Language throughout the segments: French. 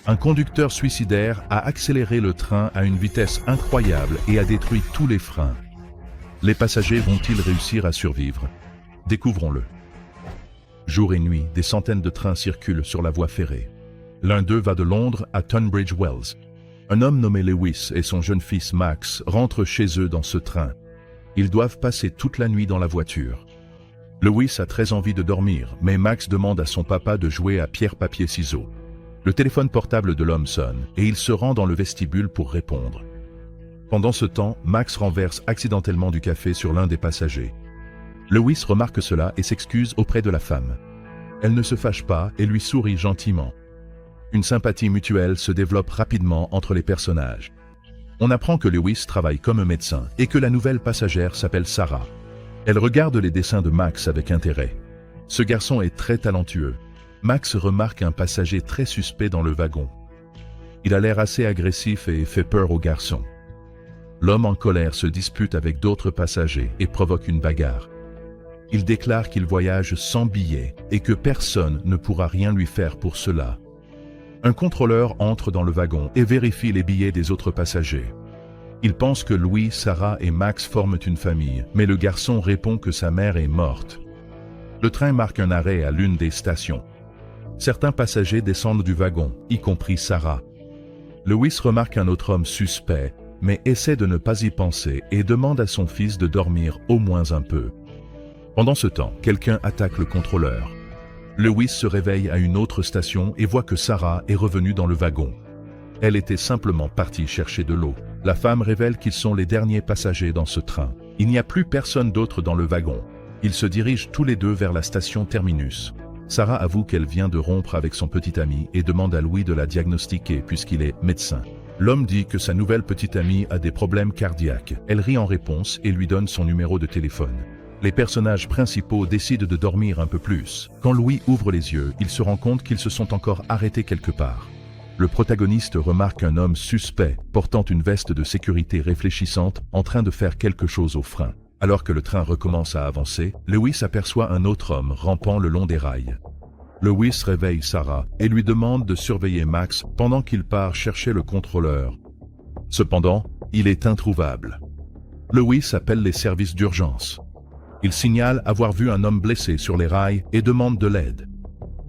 Un conducteur suicidaire a accéléré le train à une vitesse incroyable et a détruit tous les freins. Les passagers vont-ils réussir à survivre? Découvrons-le. Jour et nuit, des centaines de trains circulent sur la voie ferrée. L'un d'eux va de Londres à Tunbridge Wells. Un homme nommé Lewis et son jeune fils Max rentrent chez eux dans ce train. Ils doivent passer toute la nuit dans la voiture. Lewis a très envie de dormir, mais Max demande à son papa de jouer à pierre-papier-ciseaux. Le téléphone portable de l'homme sonne et il se rend dans le vestibule pour répondre. Pendant ce temps, Max renverse accidentellement du café sur l'un des passagers. Lewis remarque cela et s'excuse auprès de la femme. Elle ne se fâche pas et lui sourit gentiment. Une sympathie mutuelle se développe rapidement entre les personnages. On apprend que Lewis travaille comme médecin et que la nouvelle passagère s'appelle Sarah. Elle regarde les dessins de Max avec intérêt. Ce garçon est très talentueux. Max remarque un passager très suspect dans le wagon. Il a l'air assez agressif et fait peur au garçon. L'homme en colère se dispute avec d'autres passagers et provoque une bagarre. Il déclare qu'il voyage sans billet et que personne ne pourra rien lui faire pour cela. Un contrôleur entre dans le wagon et vérifie les billets des autres passagers. Il pense que Louis, Sarah et Max forment une famille, mais le garçon répond que sa mère est morte. Le train marque un arrêt à l'une des stations. Certains passagers descendent du wagon, y compris Sarah. Lewis remarque un autre homme suspect, mais essaie de ne pas y penser et demande à son fils de dormir au moins un peu. Pendant ce temps, quelqu'un attaque le contrôleur. Lewis se réveille à une autre station et voit que Sarah est revenue dans le wagon. Elle était simplement partie chercher de l'eau. La femme révèle qu'ils sont les derniers passagers dans ce train. Il n'y a plus personne d'autre dans le wagon. Ils se dirigent tous les deux vers la station terminus. Sarah avoue qu'elle vient de rompre avec son petit ami et demande à Louis de la diagnostiquer puisqu'il est médecin. L'homme dit que sa nouvelle petite amie a des problèmes cardiaques. Elle rit en réponse et lui donne son numéro de téléphone. Les personnages principaux décident de dormir un peu plus. Quand Louis ouvre les yeux, il se rend compte qu'ils se sont encore arrêtés quelque part. Le protagoniste remarque un homme suspect, portant une veste de sécurité réfléchissante, en train de faire quelque chose au frein. Alors que le train recommence à avancer, Lewis aperçoit un autre homme rampant le long des rails. Lewis réveille Sarah et lui demande de surveiller Max pendant qu'il part chercher le contrôleur. Cependant, il est introuvable. Lewis appelle les services d'urgence. Il signale avoir vu un homme blessé sur les rails et demande de l'aide.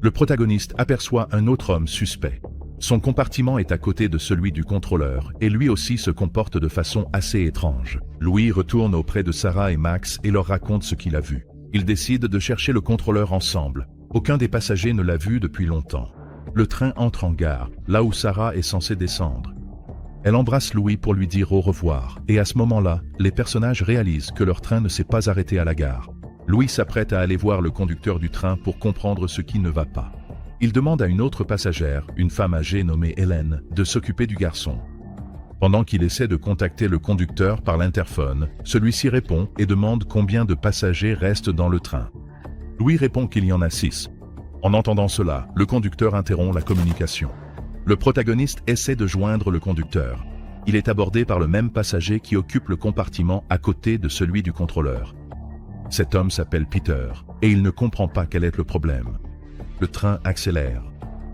Le protagoniste aperçoit un autre homme suspect. Son compartiment est à côté de celui du contrôleur et lui aussi se comporte de façon assez étrange. Louis retourne auprès de Sarah et Max et leur raconte ce qu'il a vu. Ils décident de chercher le contrôleur ensemble. Aucun des passagers ne l'a vu depuis longtemps. Le train entre en gare, là où Sarah est censée descendre. Elle embrasse Louis pour lui dire au revoir, et à ce moment-là, les personnages réalisent que leur train ne s'est pas arrêté à la gare. Louis s'apprête à aller voir le conducteur du train pour comprendre ce qui ne va pas. Il demande à une autre passagère, une femme âgée nommée Hélène, de s'occuper du garçon. Pendant qu'il essaie de contacter le conducteur par l'interphone, celui-ci répond et demande combien de passagers restent dans le train. Louis répond qu'il y en a 6. En entendant cela, le conducteur interrompt la communication. Le protagoniste essaie de joindre le conducteur. Il est abordé par le même passager qui occupe le compartiment à côté de celui du contrôleur. Cet homme s'appelle Peter, et il ne comprend pas quel est le problème. Le train accélère.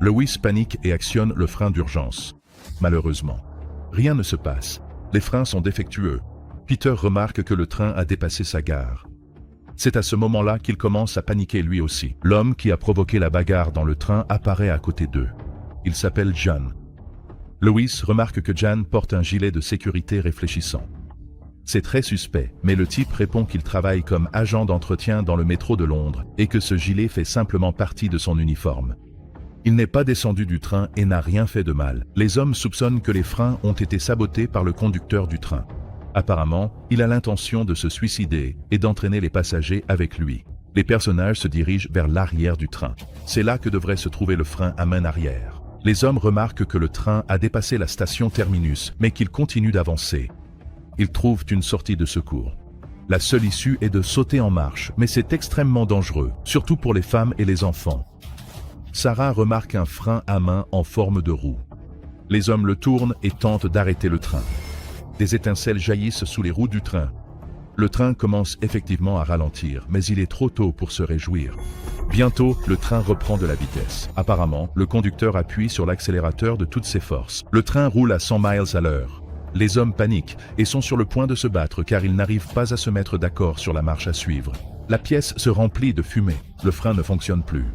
Lewis panique et actionne le frein d'urgence. Malheureusement, rien ne se passe. Les freins sont défectueux. Peter remarque que le train a dépassé sa gare. C'est à ce moment-là qu'il commence à paniquer lui aussi. L'homme qui a provoqué la bagarre dans le train apparaît à côté d'eux. Il s'appelle John. Lewis remarque que John porte un gilet de sécurité réfléchissant. C'est très suspect, mais le type répond qu'il travaille comme agent d'entretien dans le métro de Londres et que ce gilet fait simplement partie de son uniforme. Il n'est pas descendu du train et n'a rien fait de mal. Les hommes soupçonnent que les freins ont été sabotés par le conducteur du train. Apparemment, il a l'intention de se suicider et d'entraîner les passagers avec lui. Les personnages se dirigent vers l'arrière du train. C'est là que devrait se trouver le frein à main arrière. Les hommes remarquent que le train a dépassé la station terminus, mais qu'il continue d'avancer. Ils trouvent une sortie de secours. La seule issue est de sauter en marche, mais c'est extrêmement dangereux, surtout pour les femmes et les enfants. Sarah remarque un frein à main en forme de roue. Les hommes le tournent et tentent d'arrêter le train. Des étincelles jaillissent sous les roues du train. Le train commence effectivement à ralentir, mais il est trop tôt pour se réjouir. Bientôt, le train reprend de la vitesse. Apparemment, le conducteur appuie sur l'accélérateur de toutes ses forces. Le train roule à 100 miles à l'heure. Les hommes paniquent et sont sur le point de se battre car ils n'arrivent pas à se mettre d'accord sur la marche à suivre. La pièce se remplit de fumée. Le frein ne fonctionne plus.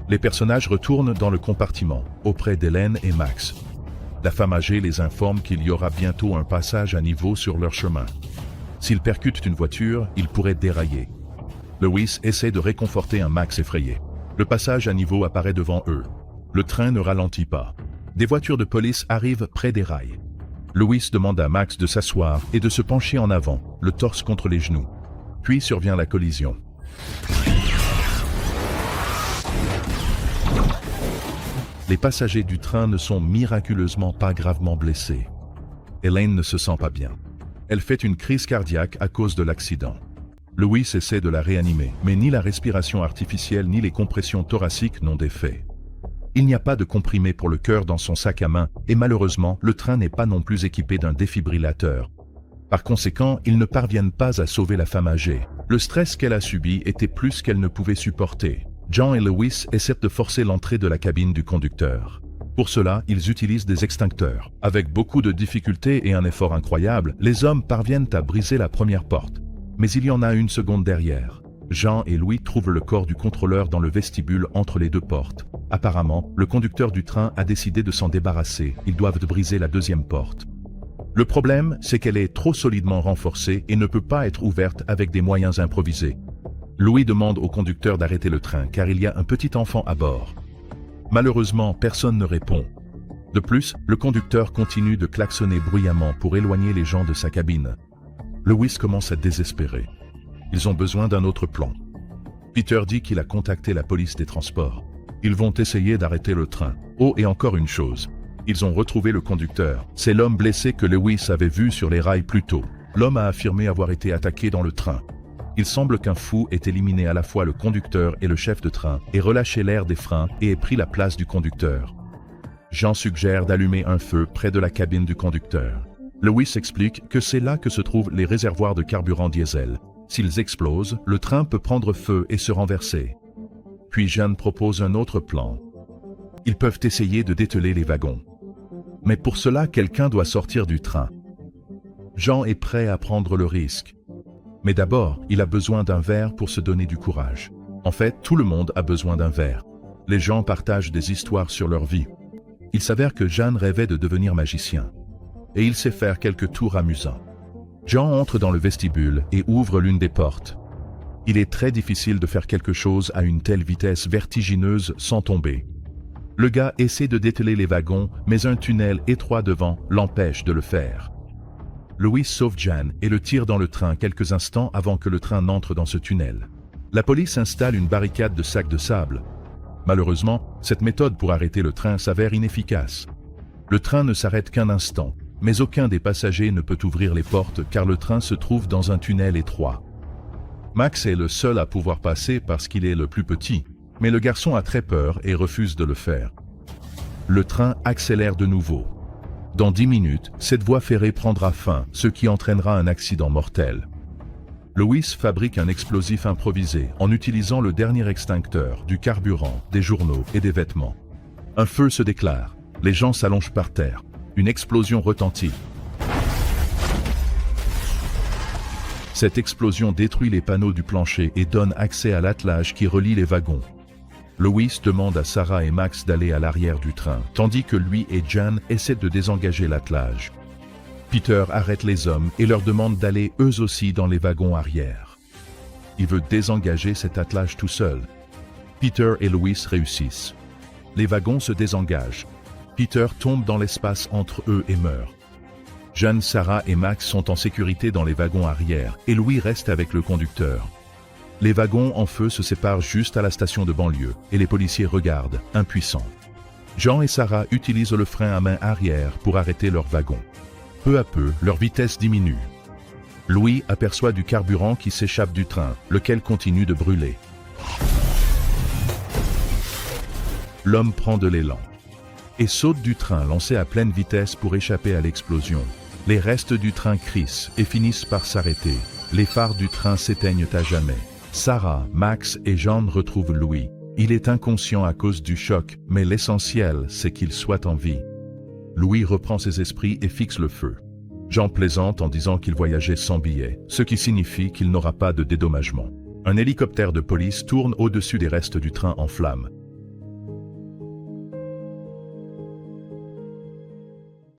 Les personnages retournent dans le compartiment, auprès d'Hélène et Max. La femme âgée les informe qu'il y aura bientôt un passage à niveau sur leur chemin. S'ils percutent une voiture, ils pourraient dérailler. Lewis essaie de réconforter un Max effrayé. Le passage à niveau apparaît devant eux. Le train ne ralentit pas. Des voitures de police arrivent près des rails. Lewis demande à Max de s'asseoir et de se pencher en avant, le torse contre les genoux. Puis survient la collision. Les passagers du train ne sont miraculeusement pas gravement blessés. Elaine ne se sent pas bien. Elle fait une crise cardiaque à cause de l'accident. Lewis essaie de la réanimer, mais ni la respiration artificielle ni les compressions thoraciques n'ont d'effet. Il n'y a pas de comprimé pour le cœur dans son sac à main et malheureusement, le train n'est pas non plus équipé d'un défibrillateur. Par conséquent, ils ne parviennent pas à sauver la femme âgée. Le stress qu'elle a subi était plus qu'elle ne pouvait supporter. John et Lewis essaient de forcer l'entrée de la cabine du conducteur. Pour cela, ils utilisent des extincteurs. Avec beaucoup de difficultés et un effort incroyable, les hommes parviennent à briser la première porte. Mais il y en a une seconde derrière. Jean et Louis trouvent le corps du contrôleur dans le vestibule entre les deux portes. Apparemment, le conducteur du train a décidé de s'en débarrasser. Ils doivent briser la deuxième porte. Le problème, c'est qu'elle est trop solidement renforcée et ne peut pas être ouverte avec des moyens improvisés. Louis demande au conducteur d'arrêter le train car il y a un petit enfant à bord. Malheureusement, personne ne répond. De plus, le conducteur continue de klaxonner bruyamment pour éloigner les gens de sa cabine. Lewis commence à désespérer. Ils ont besoin d'un autre plan. Peter dit qu'il a contacté la police des transports. Ils vont essayer d'arrêter le train. Oh, et encore une chose. Ils ont retrouvé le conducteur. C'est l'homme blessé que Lewis avait vu sur les rails plus tôt. L'homme a affirmé avoir été attaqué dans le train. Il semble qu'un fou ait éliminé à la fois le conducteur et le chef de train, ait relâché l'air des freins et ait pris la place du conducteur. Jean suggère d'allumer un feu près de la cabine du conducteur. Lewis explique que c'est là que se trouvent les réservoirs de carburant diesel. S'ils explosent, le train peut prendre feu et se renverser. Puis Jeanne propose un autre plan. Ils peuvent essayer de dételer les wagons. Mais pour cela, quelqu'un doit sortir du train. Jean est prêt à prendre le risque. Mais d'abord, il a besoin d'un verre pour se donner du courage. En fait, tout le monde a besoin d'un verre. Les gens partagent des histoires sur leur vie. Il s'avère que Jeanne rêvait de devenir magicien. Et il sait faire quelques tours amusants. Jean entre dans le vestibule et ouvre l'une des portes. Il est très difficile de faire quelque chose à une telle vitesse vertigineuse sans tomber. Le gars essaie de dételer les wagons, mais un tunnel étroit devant l'empêche de le faire. Louis sauve Jeanne et le tire dans le train quelques instants avant que le train n'entre dans ce tunnel. La police installe une barricade de sacs de sable. Malheureusement, cette méthode pour arrêter le train s'avère inefficace. Le train ne s'arrête qu'un instant. Mais aucun des passagers ne peut ouvrir les portes car le train se trouve dans un tunnel étroit. Max est le seul à pouvoir passer parce qu'il est le plus petit, mais le garçon a très peur et refuse de le faire. Le train accélère de nouveau. Dans 10 minutes, cette voie ferrée prendra fin, ce qui entraînera un accident mortel. Lewis fabrique un explosif improvisé en utilisant le dernier extincteur, du carburant, des journaux et des vêtements. Un feu se déclare. Les gens s'allongent par terre. Une explosion retentit. Cette explosion détruit les panneaux du plancher et donne accès à l'attelage qui relie les wagons. Lewis demande à Sarah et Max d'aller à l'arrière du train, tandis que lui et Jan essaient de désengager l'attelage. Peter arrête les hommes et leur demande d'aller eux aussi dans les wagons arrière. Il veut désengager cet attelage tout seul. Peter et Lewis réussissent. Les wagons se désengagent. Peter tombe dans l'espace entre eux et meurt. Jeanne, Sarah et Max sont en sécurité dans les wagons arrière et Louis reste avec le conducteur. Les wagons en feu se séparent juste à la station de banlieue et les policiers regardent, impuissants. Jean et Sarah utilisent le frein à main arrière pour arrêter leur wagon. Peu à peu, leur vitesse diminue. Louis aperçoit du carburant qui s'échappe du train, lequel continue de brûler. L'homme prend de l'élan et saute du train lancé à pleine vitesse pour échapper à l'explosion. Les restes du train crissent et finissent par s'arrêter. Les phares du train s'éteignent à jamais. Sarah, Max et Jean retrouvent Louis. Il est inconscient à cause du choc, mais l'essentiel, c'est qu'il soit en vie. Louis reprend ses esprits et fixe le feu. Jean plaisante en disant qu'il voyageait sans billet, ce qui signifie qu'il n'aura pas de dédommagement. Un hélicoptère de police tourne au-dessus des restes du train en flammes.